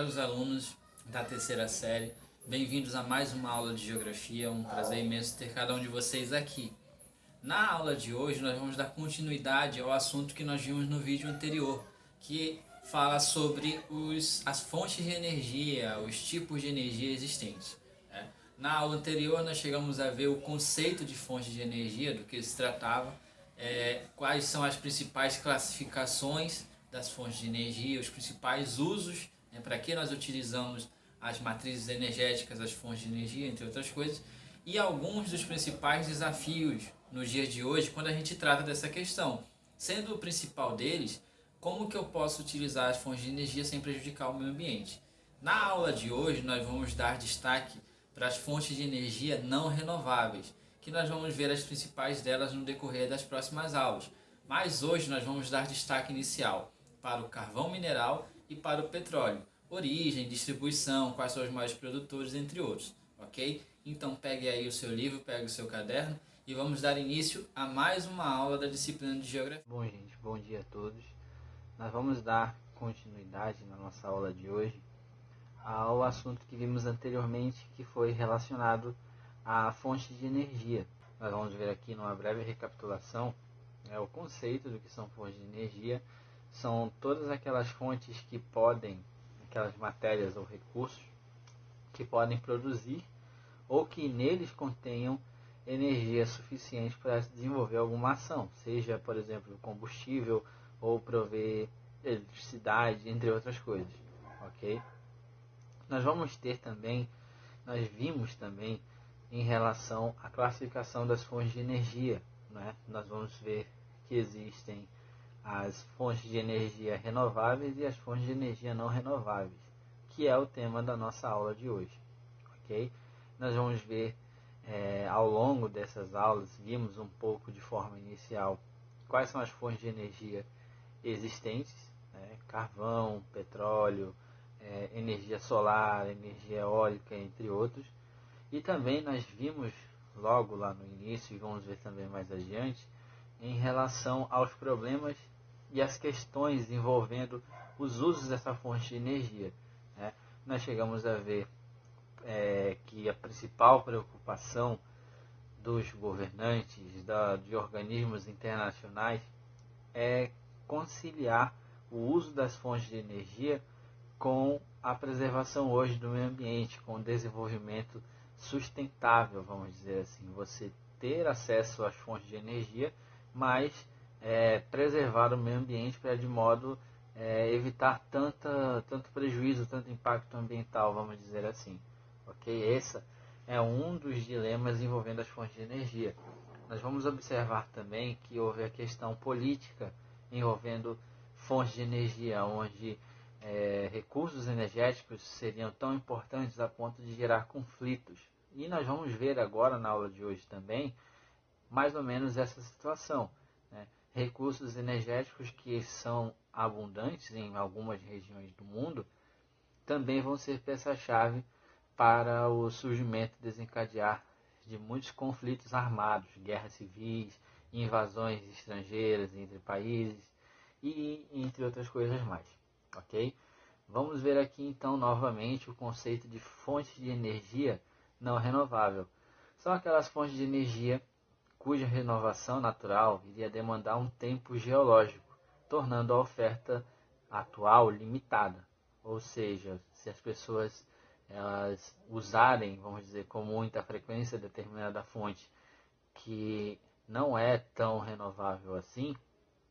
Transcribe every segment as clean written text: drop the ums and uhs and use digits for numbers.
caros alunos da terceira série, bem-vindos a mais uma aula de Geografia. É um prazer imenso ter cada um de vocês aqui. Na aula de hoje nós vamos dar continuidade ao assunto que nós vimos no vídeo anterior, que fala sobre as fontes de energia, os tipos de energia existentes. Na aula anterior nós chegamos a ver o conceito de fonte de energia, do que se tratava, quais são as principais classificações das fontes de energia, os principais usos, para que nós utilizamos as matrizes energéticas, as fontes de energia, entre outras coisas, e alguns dos principais desafios nos dias de hoje quando a gente trata dessa questão. Sendo o principal deles, como que eu posso utilizar as fontes de energia sem prejudicar o meio ambiente? Na aula de hoje nós vamos dar destaque para as fontes de energia não renováveis, que nós vamos ver as principais delas no decorrer das próximas aulas. Mas hoje nós vamos dar destaque inicial para o carvão mineral e para o petróleo. Origem, distribuição, quais são os maiores produtores, entre outros. Ok? Então pegue aí o seu livro, pegue o seu caderno e vamos dar início a mais uma aula da disciplina de Geografia. Bom, gente, bom dia a todos. Nós vamos dar continuidade na nossa aula de hoje ao assunto que vimos anteriormente, que foi relacionado à fonte de energia. Nós vamos ver aqui numa breve recapitulação o conceito do que são fontes de energia. São todas aquelas fontes que podem, aquelas matérias ou recursos que podem produzir ou que neles contenham energia suficiente para desenvolver alguma ação, seja, por exemplo, combustível ou prover eletricidade, entre outras coisas, ok? Nós vimos também em relação à classificação das fontes de energia, né? Nós vamos ver que existem as fontes de energia renováveis e as fontes de energia não renováveis, que é o tema da nossa aula de hoje, ok? Nós vamos ver ao longo dessas aulas, vimos um pouco de forma inicial quais são as fontes de energia existentes, né? Carvão, petróleo, energia solar, energia eólica, entre outros. E também nós vimos logo lá no início, e vamos ver também mais adiante, em relação aos problemas e as questões envolvendo os usos dessa fonte de energia, né? Nós chegamos a ver que a principal preocupação dos governantes, de organismos internacionais, é conciliar o uso das fontes de energia com a preservação hoje do meio ambiente, com o desenvolvimento sustentável, vamos dizer assim. Você ter acesso às fontes de energia, mas preservar o meio ambiente para de modo evitar tanto prejuízo, tanto impacto ambiental, vamos dizer assim. Ok? Esse é um dos dilemas envolvendo as fontes de energia. Nós vamos observar também que houve a questão política envolvendo fontes de energia, onde recursos energéticos seriam tão importantes a ponto de gerar conflitos. E nós vamos ver agora na aula de hoje também mais ou menos essa situação, né? Recursos energéticos que são abundantes em algumas regiões do mundo também vão ser peça-chave para o surgimento e desencadear de muitos conflitos armados, guerras civis, invasões estrangeiras entre países e entre outras coisas mais, ok? Vamos ver aqui então novamente o conceito de fonte de energia não renovável. São aquelas fontes de energia cuja renovação natural iria demandar um tempo geológico, tornando a oferta atual limitada. Ou seja, se as pessoas elas usarem, vamos dizer, com muita frequência determinada fonte que não é tão renovável assim,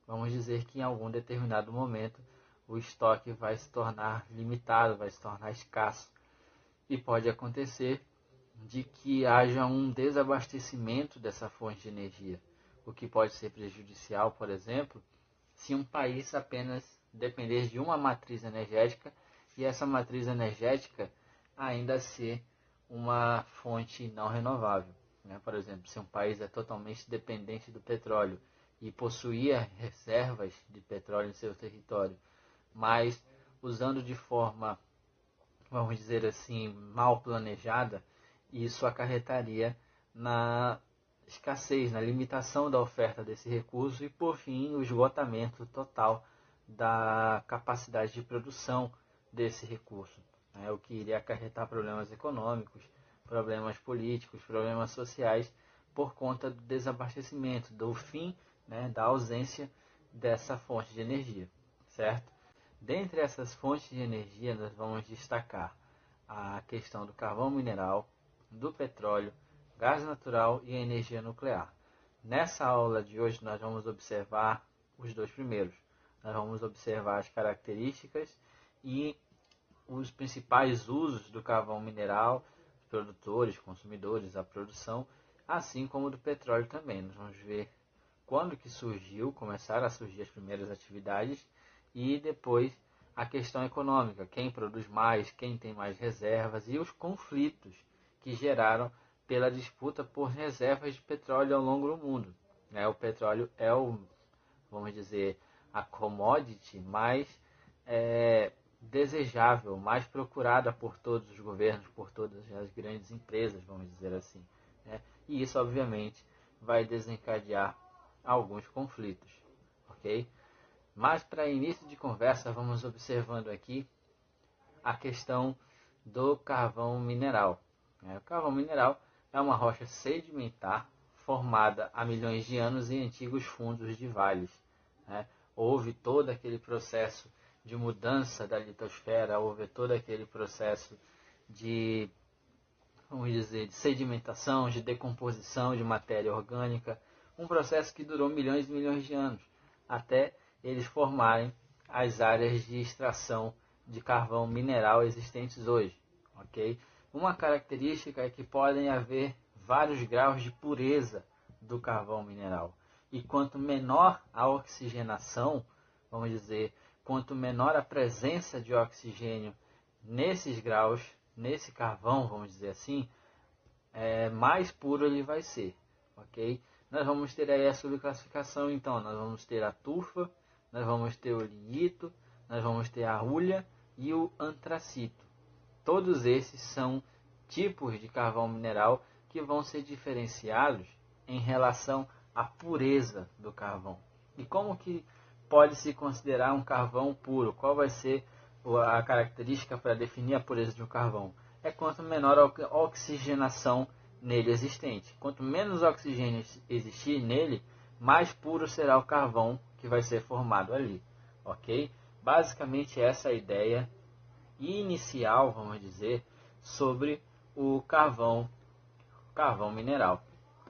vamos dizer que em algum determinado momento o estoque vai se tornar limitado, vai se tornar escasso. E pode acontecer de que haja um desabastecimento dessa fonte de energia, o que pode ser prejudicial, por exemplo, se um país apenas depender de uma matriz energética e essa matriz energética ainda ser uma fonte não renovável, né? Por exemplo, se um país é totalmente dependente do petróleo e possuía reservas de petróleo em seu território, mas usando de forma, vamos dizer assim, mal planejada, isso acarretaria na escassez, na limitação da oferta desse recurso e, por fim, o esgotamento total da capacidade de produção desse recurso, né? O que iria acarretar problemas econômicos, problemas políticos, problemas sociais por conta do desabastecimento, do fim, né, da ausência dessa fonte de energia, certo? Dentre essas fontes de energia, nós vamos destacar a questão do carvão mineral, do petróleo, gás natural e a energia nuclear. Nessa aula de hoje, nós vamos observar os dois primeiros. Nós vamos observar as características e os principais usos do carvão mineral, produtores, consumidores, a produção, assim como do petróleo também. Nós vamos ver quando que surgiu, começaram a surgir as primeiras atividades e depois a questão econômica, quem produz mais, quem tem mais reservas e os conflitos que geraram pela disputa por reservas de petróleo ao longo do mundo. O petróleo é vamos dizer, a commodity mais desejável, mais procurada por todos os governos, por todas as grandes empresas, vamos dizer assim. E isso, obviamente, vai desencadear alguns conflitos, ok? Mas, para início de conversa, vamos observando aqui a questão do carvão mineral. O carvão mineral é uma rocha sedimentar formada há milhões de anos em antigos fundos de vales. Houve todo aquele processo de mudança da litosfera, houve todo aquele processo de, vamos dizer, de sedimentação, de decomposição de matéria orgânica, um processo que durou milhões e milhões de anos, até eles formarem as áreas de extração de carvão mineral existentes hoje, ok? Uma característica é que podem haver vários graus de pureza do carvão mineral. E quanto menor a oxigenação, vamos dizer, quanto menor a presença de oxigênio nesses graus, nesse carvão, vamos dizer assim, mais puro ele vai ser, ok? Nós vamos ter aí a subclassificação, então, nós vamos ter a tufa, nós vamos ter o lignito, nós vamos ter a hulha e o antracito. Todos esses são tipos de carvão mineral que vão ser diferenciados em relação à pureza do carvão. E como que pode se considerar um carvão puro? Qual vai ser a característica para definir a pureza de um carvão? É quanto menor a oxigenação nele existente. Quanto menos oxigênio existir nele, mais puro será o carvão que vai ser formado ali, ok? Basicamente essa é a ideia inicial, vamos dizer, sobre o carvão mineral,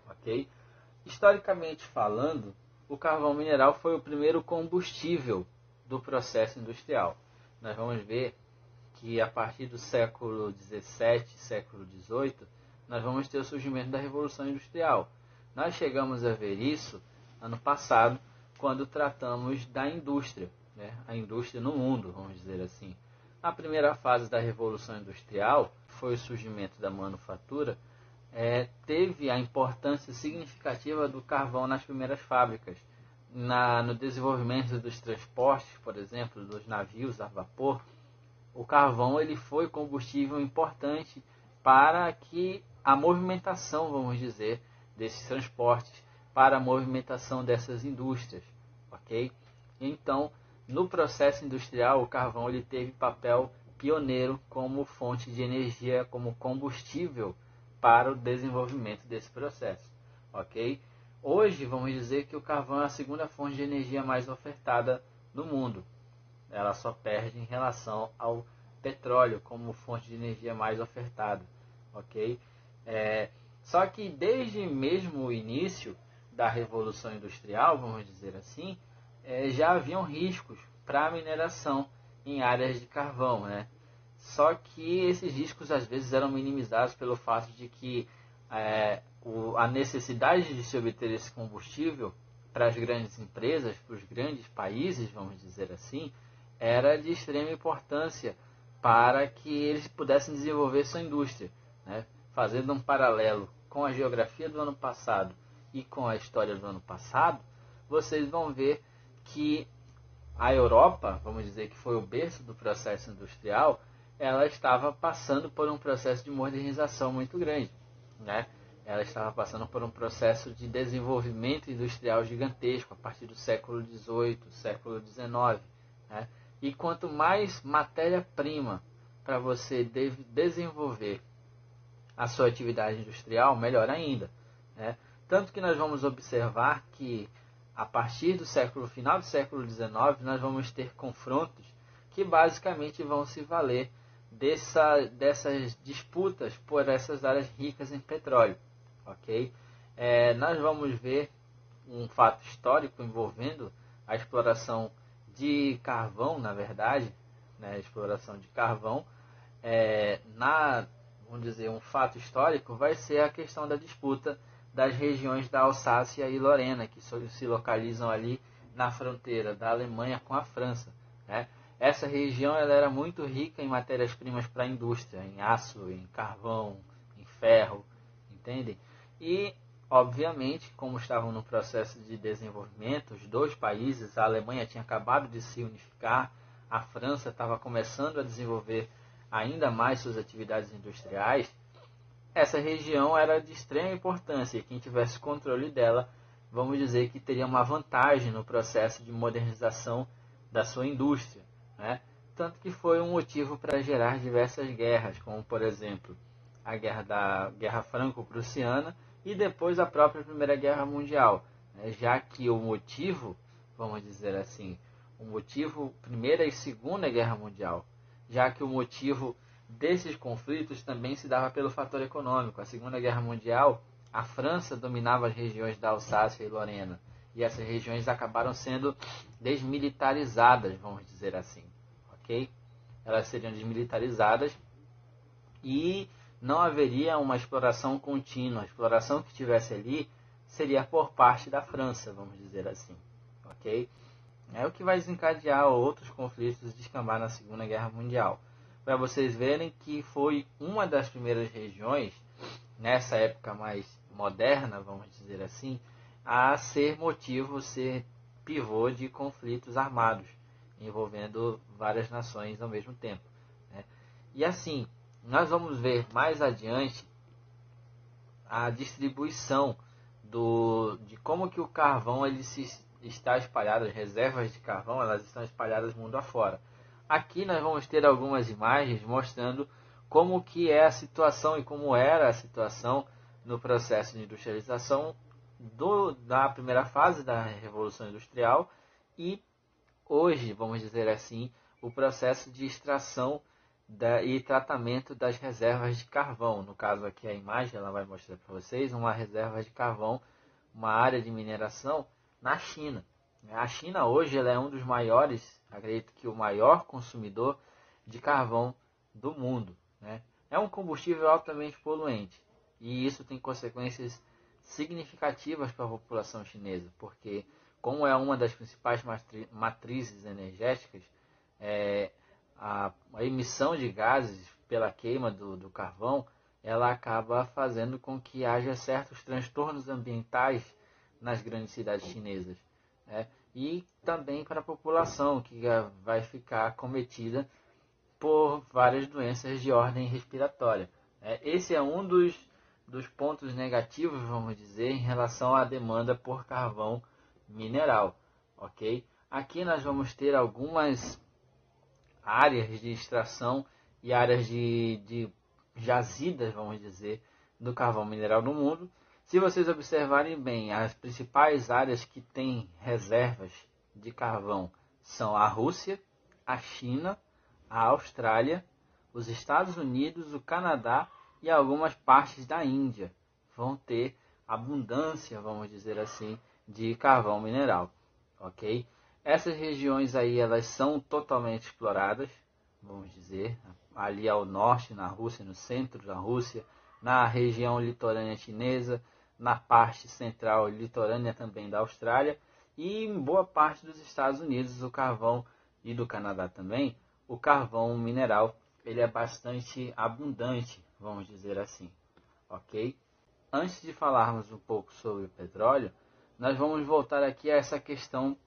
ok? Historicamente falando, o carvão mineral foi o primeiro combustível do processo industrial. Nós vamos ver que a partir do século XVII, século XVIII, nós vamos ter o surgimento da Revolução Industrial. Nós chegamos a ver isso ano passado, quando tratamos da indústria, a indústria no mundo, vamos dizer assim. A primeira fase da Revolução Industrial foi o surgimento da manufatura, teve a importância significativa do carvão nas primeiras fábricas, no desenvolvimento dos transportes, por exemplo, dos navios a vapor. O carvão ele foi combustível importante para que a movimentação, vamos dizer, desses transportes, para a movimentação dessas indústrias, ok? Então, no processo industrial, o carvão ele teve papel pioneiro como fonte de energia, como combustível para o desenvolvimento desse processo, ok? Hoje, vamos dizer que o carvão é a segunda fonte de energia mais ofertada no mundo. Ela só perde em relação ao petróleo como fonte de energia mais ofertada, ok? Só que desde mesmo o início da Revolução Industrial, vamos dizer assim, já haviam riscos para a mineração em áreas de carvão, Só que esses riscos às vezes eram minimizados pelo fato de que a necessidade de se obter esse combustível para as grandes empresas, para os grandes países, vamos dizer assim, era de extrema importância para que eles pudessem desenvolver sua indústria. Fazendo um paralelo com a geografia do ano passado e com a história do ano passado, vocês vão ver que a Europa, vamos dizer que foi o berço do processo industrial, ela estava passando por um processo de modernização muito grande, Ela estava passando por um processo de desenvolvimento industrial gigantesco a partir do século XVIII, século XIX, E quanto mais matéria-prima para você desenvolver a sua atividade industrial, melhor ainda, né? Tanto que nós vamos observar que a partir do final do século XIX, nós vamos ter confrontos que basicamente vão se valer dessas disputas por essas áreas ricas em petróleo. Ok? Nós vamos ver um fato histórico envolvendo a exploração de carvão, na verdade, né? A exploração de carvão, vamos dizer, um fato histórico vai ser a questão da disputa das regiões da Alsácia e Lorena, que se localizam ali na fronteira da Alemanha com a França, né? Essa região ela era muito rica em matérias-primas para a indústria, em aço, em carvão, em ferro, entendem? E, obviamente, como estavam no processo de desenvolvimento, os dois países, a Alemanha tinha acabado de se unificar, a França estava começando a desenvolver ainda mais suas atividades industriais. Essa região era de extrema importância e quem tivesse controle dela, vamos dizer que teria uma vantagem no processo de modernização da sua indústria, né? Tanto que foi um motivo para gerar diversas guerras, como por exemplo a Guerra Franco-Prussiana e depois a própria Primeira Guerra Mundial, né? Já que o motivo, vamos dizer assim, Primeira e Segunda Guerra Mundial, já que o motivo desses conflitos também se dava pelo fator econômico. A Segunda Guerra Mundial, a França dominava as regiões da Alsácia e Lorena, e essas regiões acabaram sendo desmilitarizadas, vamos dizer assim, ok? Elas seriam desmilitarizadas e não haveria uma exploração contínua. A exploração que tivesse ali seria por parte da França, vamos dizer assim, ok? É o que vai desencadear outros conflitos e descambar na Segunda Guerra Mundial. Para vocês verem que foi uma das primeiras regiões, nessa época mais moderna, vamos dizer assim, a ser pivô de conflitos armados, envolvendo várias nações ao mesmo tempo, né? E assim, nós vamos ver mais adiante a distribuição de como que o carvão está espalhado, as reservas de carvão elas estão espalhadas mundo afora. Aqui nós vamos ter algumas imagens mostrando como que é a situação e como era a situação no processo de industrialização da primeira fase da Revolução Industrial e hoje, vamos dizer assim, o processo de extração e tratamento das reservas de carvão. No caso aqui a imagem ela vai mostrar para vocês uma reserva de carvão, uma área de mineração na China. A China hoje ela é um dos maiores, acredito que o maior consumidor de carvão do mundo, né? É um combustível altamente poluente e isso tem consequências significativas para a população chinesa, porque como é uma das principais matrizes energéticas, a emissão de gases pela queima do carvão, ela acaba fazendo com que haja certos transtornos ambientais nas grandes cidades chinesas, né? E também para a população, que vai ficar acometida por várias doenças de ordem respiratória. Esse é um dos pontos negativos, vamos dizer, em relação à demanda por carvão mineral, ok? Aqui nós vamos ter algumas áreas de extração e áreas de jazidas, vamos dizer, do carvão mineral no mundo. Se vocês observarem bem, as principais áreas que têm reservas de carvão são a Rússia, a China, a Austrália, os Estados Unidos, o Canadá e algumas partes da Índia vão ter abundância, vamos dizer assim, de carvão mineral, ok? Essas regiões aí, elas são totalmente exploradas, vamos dizer, ali ao norte, na Rússia, no centro da Rússia, na região litorânea chinesa, na parte central litorânea também da Austrália e em boa parte dos Estados Unidos, o carvão e do Canadá também, o carvão mineral, ele é bastante abundante, vamos dizer assim, ok? Antes de falarmos um pouco sobre o petróleo, nós vamos voltar aqui a essa questão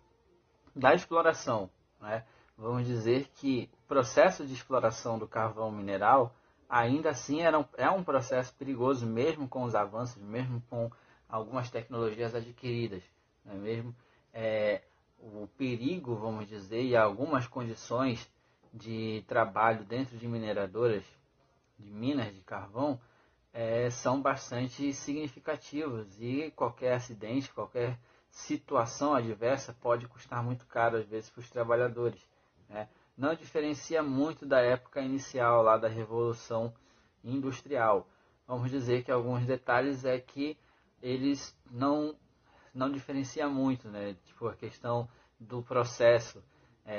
da exploração, né? Vamos dizer que o processo de exploração do carvão mineral ainda assim é um processo perigoso, mesmo com os avanços, mesmo com algumas tecnologias adquiridas, não é mesmo? perigo, vamos dizer, e algumas condições de trabalho dentro de mineradoras, de minas de carvão, são bastante significativos, e qualquer acidente, qualquer situação adversa pode custar muito caro às vezes para os trabalhadores, né? Não diferencia muito da época inicial lá da Revolução Industrial. Vamos dizer que alguns detalhes é que eles não diferencia muito, né? Tipo a questão do processo,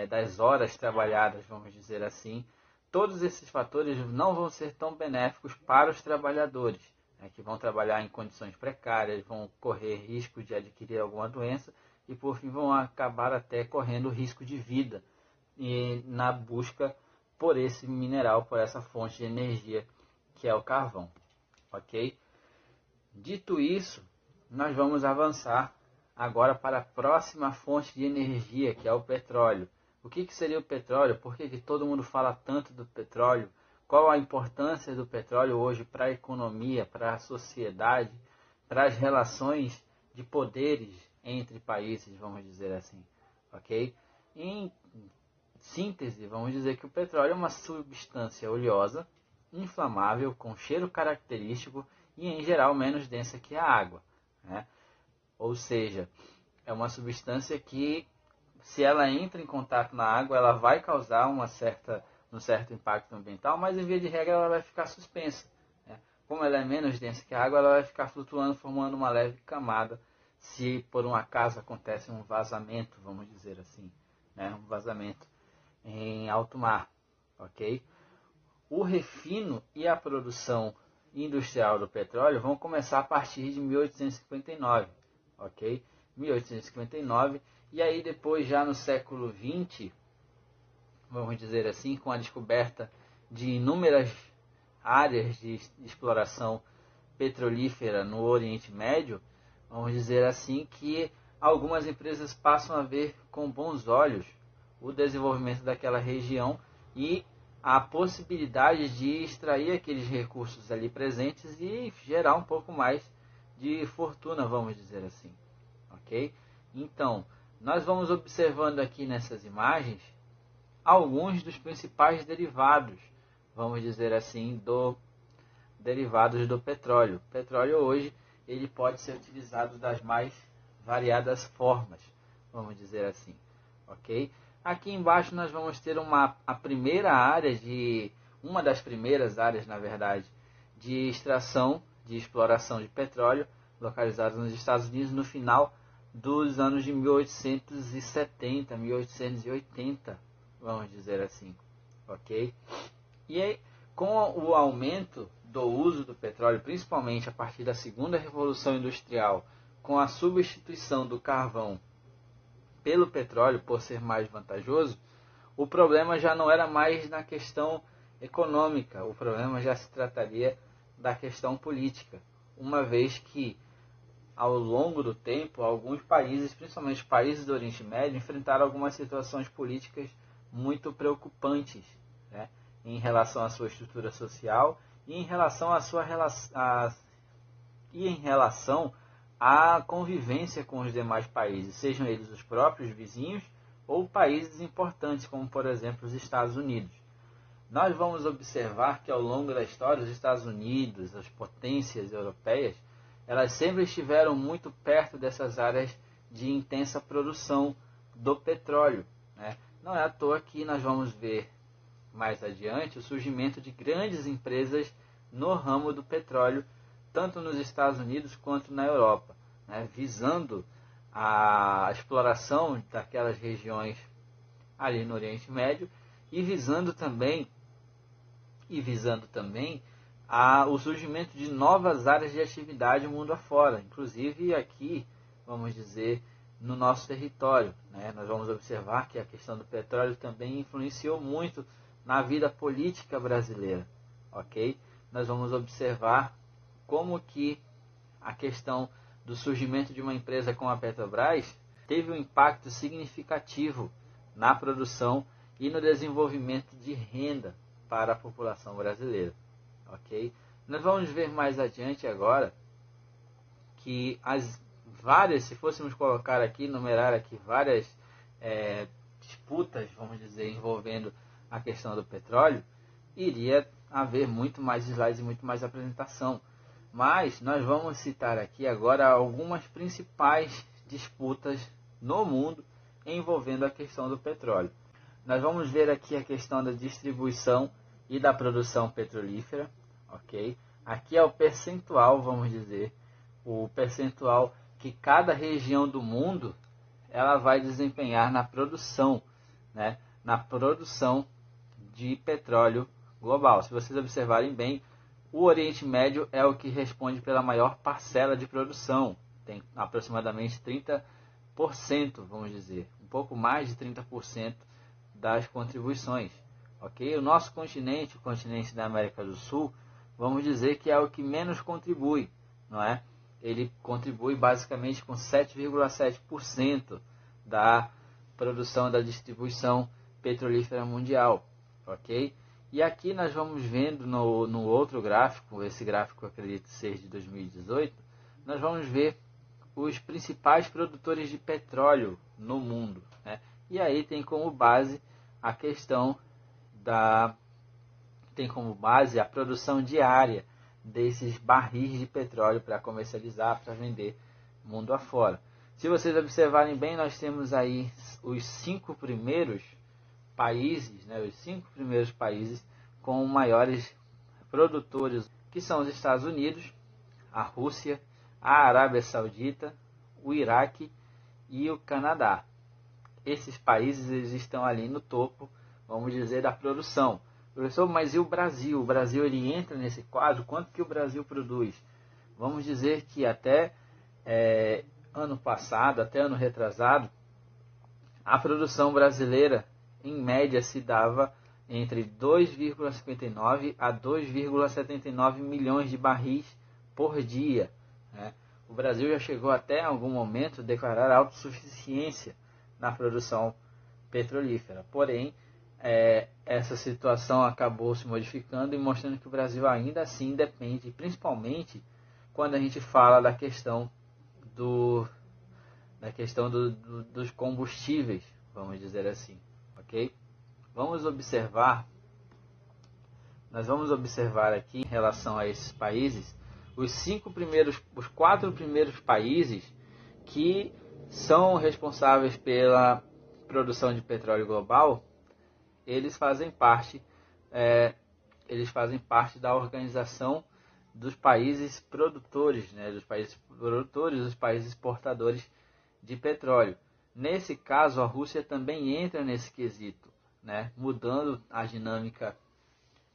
das horas trabalhadas, vamos dizer assim. Todos esses fatores não vão ser tão benéficos para os trabalhadores, né, que vão trabalhar em condições precárias, vão correr risco de adquirir alguma doença e, por fim, vão acabar até correndo risco de vida e na busca por esse mineral, por essa fonte de energia que é o carvão. Ok? Dito isso, nós vamos avançar agora para a próxima fonte de energia, que é o petróleo. O que seria o petróleo? Por que todo mundo fala tanto do petróleo? Qual a importância do petróleo hoje para a economia, para a sociedade, para as relações de poderes entre países, vamos dizer assim, ok? Em síntese, vamos dizer que o petróleo é uma substância oleosa, inflamável, com cheiro característico e, em geral, menos densa que a água, né? Ou seja, é uma substância que, se ela entra em contato na água, ela vai causar um certo impacto ambiental, mas, em via de regra, ela vai ficar suspensa, né? Como ela é menos densa que a água, ela vai ficar flutuando, formando uma leve camada, se por um acaso acontece um vazamento, vamos dizer assim, né? Um vazamento em alto mar, ok? O refino e a produção industrial do petróleo vão começar a partir de 1859, ok? 1859, e aí depois, já no século XX, vamos dizer assim, com a descoberta de inúmeras áreas de exploração petrolífera no Oriente Médio, vamos dizer assim, que algumas empresas passam a ver com bons olhos o desenvolvimento daquela região e a possibilidade de extrair aqueles recursos ali presentes e gerar um pouco mais de fortuna, vamos dizer assim, ok? Então, nós vamos observando aqui nessas imagens alguns dos principais derivados, vamos dizer assim, derivados do petróleo. O petróleo hoje ele pode ser utilizado das mais variadas formas, vamos dizer assim, ok? Aqui embaixo nós vamos ter uma das primeiras áreas, na verdade, de extração, de exploração de petróleo, localizadas nos Estados Unidos no final dos anos de 1870, 1880, vamos dizer assim, ok? E aí, com o aumento do uso do petróleo, principalmente a partir da segunda revolução industrial, com a substituição do carvão pelo petróleo por ser mais vantajoso, o problema já não era mais na questão econômica, o problema já se trataria da questão política, uma vez que, ao longo do tempo, alguns países, principalmente países do Oriente Médio, enfrentaram algumas situações políticas muito preocupantes, né, em relação à sua estrutura social e em relação à convivência com os demais países, sejam eles os próprios vizinhos ou países importantes, como por exemplo os Estados Unidos. Nós vamos observar que ao longo da história os Estados Unidos, as potências europeias, elas sempre estiveram muito perto dessas áreas de intensa produção do petróleo, né? Não é à toa que nós vamos ver mais adiante o surgimento de grandes empresas no ramo do petróleo, tanto nos Estados Unidos quanto na Europa, né, visando a exploração daquelas regiões ali no Oriente Médio e visando também o surgimento de novas áreas de atividade mundo afora, inclusive aqui, vamos dizer, no nosso território, né? Nós vamos observar que a questão do petróleo também influenciou muito na vida política brasileira, ok? Nós vamos observar como que a questão do surgimento de uma empresa como a Petrobras teve um impacto significativo na produção e no desenvolvimento de renda para a população brasileira, ok? Nós vamos ver mais adiante agora que as várias, se fôssemos colocar aqui, numerar aqui várias disputas, vamos dizer, envolvendo a questão do petróleo, iria haver muito mais slides e muito mais apresentação. Mas nós vamos citar aqui agora algumas principais disputas no mundo envolvendo a questão do petróleo. Nós vamos ver aqui a questão da distribuição e da produção petrolífera, ok? Aqui é o percentual, vamos dizer, o percentual que cada região do mundo ela vai desempenhar na produção, né? Na produção de petróleo global. Se vocês observarem bem, o Oriente Médio é o que responde pela maior parcela de produção, tem aproximadamente 30%, vamos dizer, um pouco mais de 30% das contribuições, ok? O nosso continente, o continente da América do Sul, vamos dizer que é o que menos contribui, não é? Ele contribui basicamente com 7,7% da produção da distribuição petrolífera mundial, ok? E aqui nós vamos vendo no outro gráfico, esse gráfico eu acredito ser de 2018, nós vamos ver os principais produtores de petróleo no mundo, né? E aí tem como base a questão tem como base a produção diária desses barris de petróleo para comercializar, para vender mundo afora. Se vocês observarem bem, nós temos aí os 5 primeiros países, né, os 5 primeiros países com maiores produtores, que são os Estados Unidos, a Rússia, a Arábia Saudita, o Iraque e o Canadá. Esses países eles estão ali no topo, vamos dizer, da produção. Professor, mas e o Brasil? O Brasil ele entra nesse quadro? Quanto que o Brasil produz? Vamos dizer que até ano passado, até ano retrasado, a produção brasileira, em média, se dava entre 2,59 a 2,79 milhões de barris por dia, né? O Brasil já chegou até, em algum momento, a declarar autossuficiência na produção petrolífera. Porém, essa situação acabou se modificando e mostrando que o Brasil ainda assim depende, principalmente quando a gente fala da questão dos combustíveis, vamos dizer assim, ok? Nós vamos observar aqui em relação a esses países, os 4 primeiros países que são responsáveis pela produção de petróleo global. Eles fazem parte da organização dos países produtores, né, dos países exportadores de petróleo. Nesse caso, a Rússia também entra nesse quesito, né, mudando a dinâmica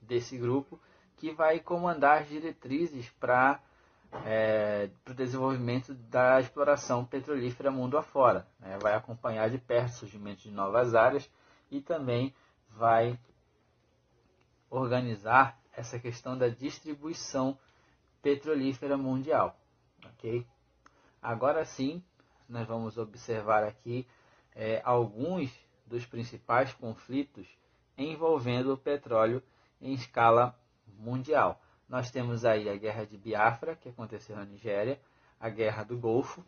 desse grupo, que vai comandar as diretrizes para o desenvolvimento da exploração petrolífera mundo afora, né, vai acompanhar de perto o surgimento de novas áreas e também vai organizar essa questão da distribuição petrolífera mundial, ok? Agora sim, nós vamos observar aqui alguns dos principais conflitos envolvendo o petróleo em escala mundial. Nós temos aí a Guerra de Biafra, que aconteceu na Nigéria, a Guerra do Golfo,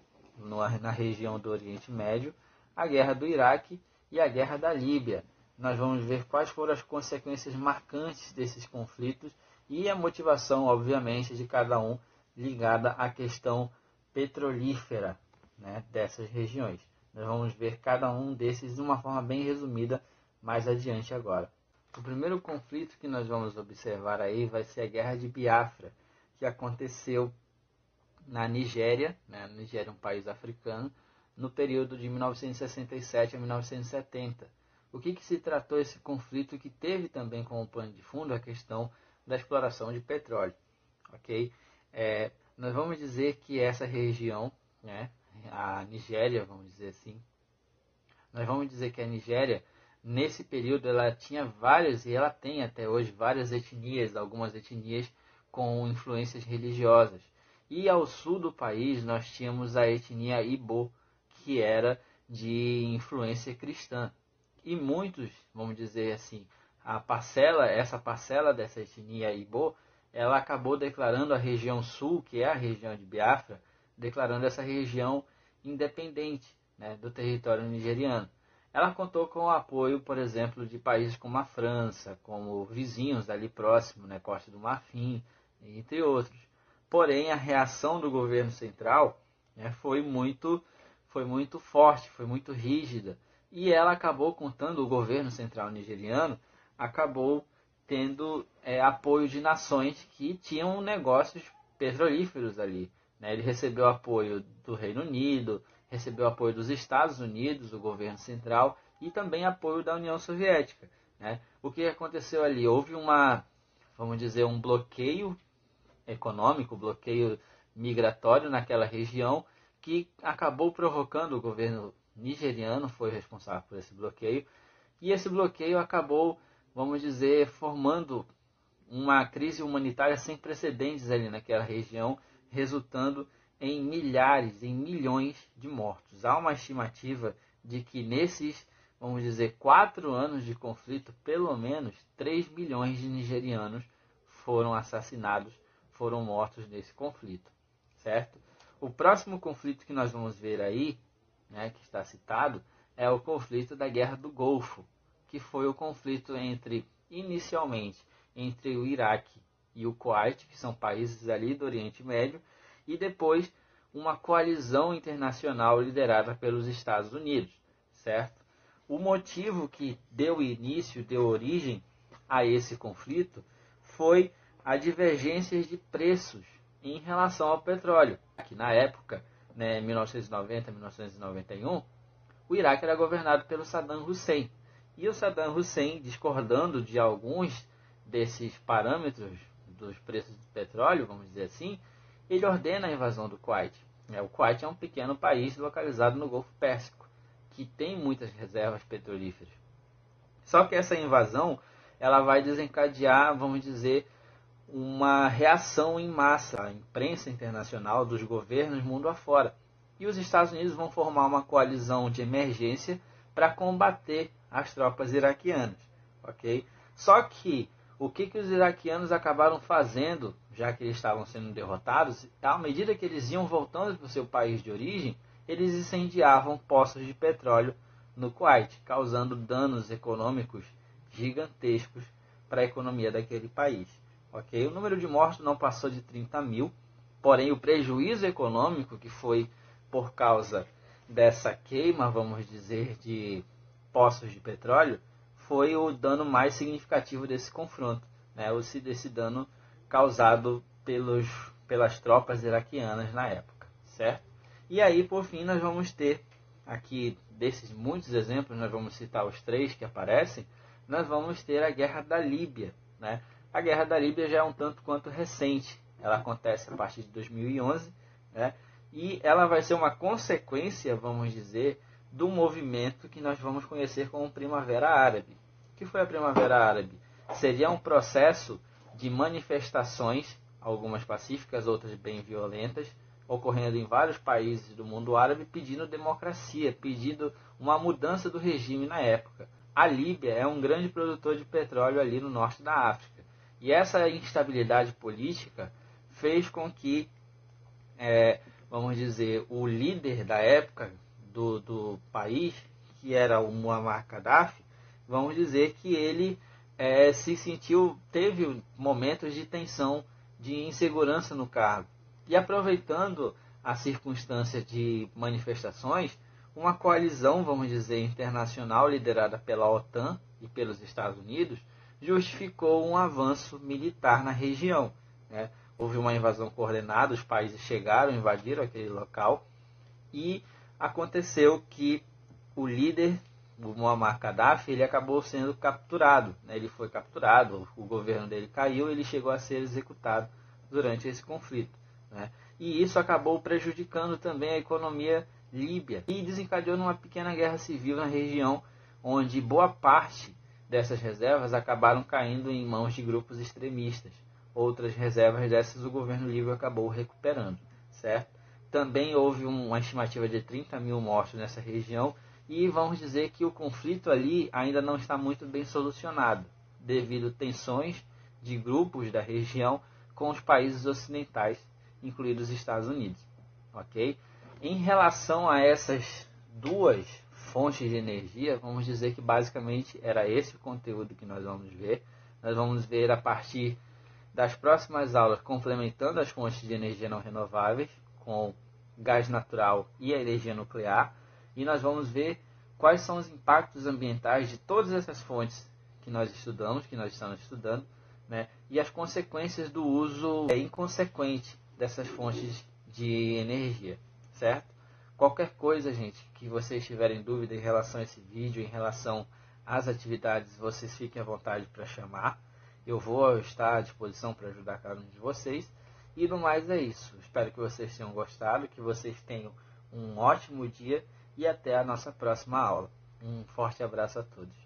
na região do Oriente Médio, a Guerra do Iraque e a Guerra da Líbia. Nós vamos ver quais foram as consequências marcantes desses conflitos e a motivação, obviamente, de cada um ligada à questão petrolífera, né, dessas regiões. Nós vamos ver cada um desses de uma forma bem resumida mais adiante agora. O primeiro conflito que nós vamos observar aí vai ser a Guerra de Biafra, que aconteceu na Nigéria, né, a Nigéria é um país africano, no período de 1967 a 1970. O que se tratou esse conflito que teve também como pano de fundo a questão da exploração de petróleo, ok? Nós vamos dizer que essa região, né, a Nigéria, vamos dizer assim, nós vamos dizer que a Nigéria, nesse período, ela tinha várias, e ela tem até hoje, várias etnias, algumas etnias com influências religiosas. E ao sul do país, nós tínhamos a etnia Igbo, que era de influência cristã. E muitos, vamos dizer assim, essa parcela dessa etnia Igbo, ela acabou declarando a região sul, que é a região de Biafra, declarando essa região independente, né, do território nigeriano. ela contou com o apoio, por exemplo, de países como a França, como vizinhos ali próximos, né, Costa do Marfim, entre outros. Porém, a reação do governo central, né, foi muito forte, foi muito rígida. E ela acabou contando, o governo central nigeriano acabou tendo apoio de nações que tinham negócios petrolíferos ali. Né? Ele recebeu apoio do Reino Unido, recebeu apoio dos Estados Unidos, do governo central, e também apoio da União Soviética. Né? O que aconteceu ali? Houve vamos dizer, um bloqueio econômico, bloqueio migratório naquela região, que acabou provocando, o governo nigeriano foi responsável por esse bloqueio, e esse bloqueio acabou, vamos dizer, formando uma crise humanitária sem precedentes ali naquela região, resultando em milhares, em milhões de mortos. Há uma estimativa de que nesses, vamos dizer, 4 anos de conflito, pelo menos 3 milhões de nigerianos foram assassinados, foram mortos nesse conflito, certo? O próximo conflito que nós vamos ver aí, né, que está citado, é o conflito da Guerra do Golfo, que foi o conflito inicialmente, entre o Iraque e o Kuwait, que são países ali do Oriente Médio, e depois uma coalizão internacional liderada pelos Estados Unidos, certo? O motivo que deu início, deu origem a esse conflito foi a divergência de preços em relação ao petróleo. Aqui na época, né, 1990, 1991, o Iraque era governado pelo Saddam Hussein. E o Saddam Hussein, discordando de alguns desses parâmetros dos preços do petróleo, vamos dizer assim, ele ordena a invasão do Kuwait. O Kuwait é um pequeno país localizado no Golfo Pérsico, que tem muitas reservas petrolíferas. Só que essa invasão ela vai desencadear, vamos dizer, uma reação em massa da imprensa internacional, dos governos mundo afora. E os Estados Unidos vão formar uma coalizão de emergência para combater as tropas iraquianas. Ok? Só que o que os iraquianos acabaram fazendo, já que eles estavam sendo derrotados, à medida que eles iam voltando para o seu país de origem, eles incendiavam poços de petróleo no Kuwait, causando danos econômicos gigantescos para a economia daquele país. Okay? O número de mortos não passou de 30 mil, porém o prejuízo econômico que foi por causa dessa queima, vamos dizer, de poços de petróleo, foi o dano mais significativo desse confronto, né? Desse dano causado pelas tropas iraquianas na época, certo? E aí, por fim, nós vamos ter aqui, desses muitos exemplos, nós vamos citar os 3 que aparecem, nós vamos ter a Guerra da Líbia, né? A Guerra da Líbia já é um tanto quanto recente, ela acontece a partir de 2011, né? E ela vai ser uma consequência, vamos dizer, do movimento que nós vamos conhecer como Primavera Árabe. O que foi a Primavera Árabe? Seria um processo de manifestações, algumas pacíficas, outras bem violentas, ocorrendo em vários países do mundo árabe, pedindo democracia, pedindo uma mudança do regime na época. A Líbia é um grande produtor de petróleo ali no norte da África. E essa instabilidade política fez com que, vamos dizer, o líder da época do país, que era o Muammar Gaddafi, vamos dizer que ele teve momentos de tensão, de insegurança no cargo. E aproveitando a circunstância de manifestações, uma coalizão, vamos dizer, internacional liderada pela OTAN e pelos Estados Unidos, justificou um avanço militar na região, né? Houve uma invasão coordenada, os países chegaram, invadiram aquele local, e aconteceu que o líder, o Muammar Gaddafi, ele acabou sendo capturado, né? Ele foi capturado, o governo dele caiu, ele chegou a ser executado durante esse conflito, né? E isso acabou prejudicando também a economia líbia e desencadeou numa pequena guerra civil na região, onde boa parte dessas reservas acabaram caindo em mãos de grupos extremistas. Outras reservas dessas o governo líbio acabou recuperando, certo? Também houve uma estimativa de 30 mil mortos nessa região, e vamos dizer que o conflito ali ainda não está muito bem solucionado, devido a tensões de grupos da região com os países ocidentais, incluídos os Estados Unidos. Okay? Em relação a essas duas fontes de energia, vamos dizer que basicamente era esse o conteúdo que nós vamos ver. Nós vamos ver a partir das próximas aulas complementando as fontes de energia não renováveis com gás natural e a energia nuclear. E nós vamos ver quais são os impactos ambientais de todas essas fontes que nós estudamos, que nós estamos estudando, né? E as consequências do uso inconsequente dessas fontes de energia, certo? Qualquer coisa, gente, que vocês tiverem dúvida em relação a esse vídeo, em relação às atividades, vocês fiquem à vontade para chamar. Eu vou estar à disposição para ajudar cada um de vocês. E no mais é isso. Espero que vocês tenham gostado, que vocês tenham um ótimo dia e até a nossa próxima aula. Um forte abraço a todos.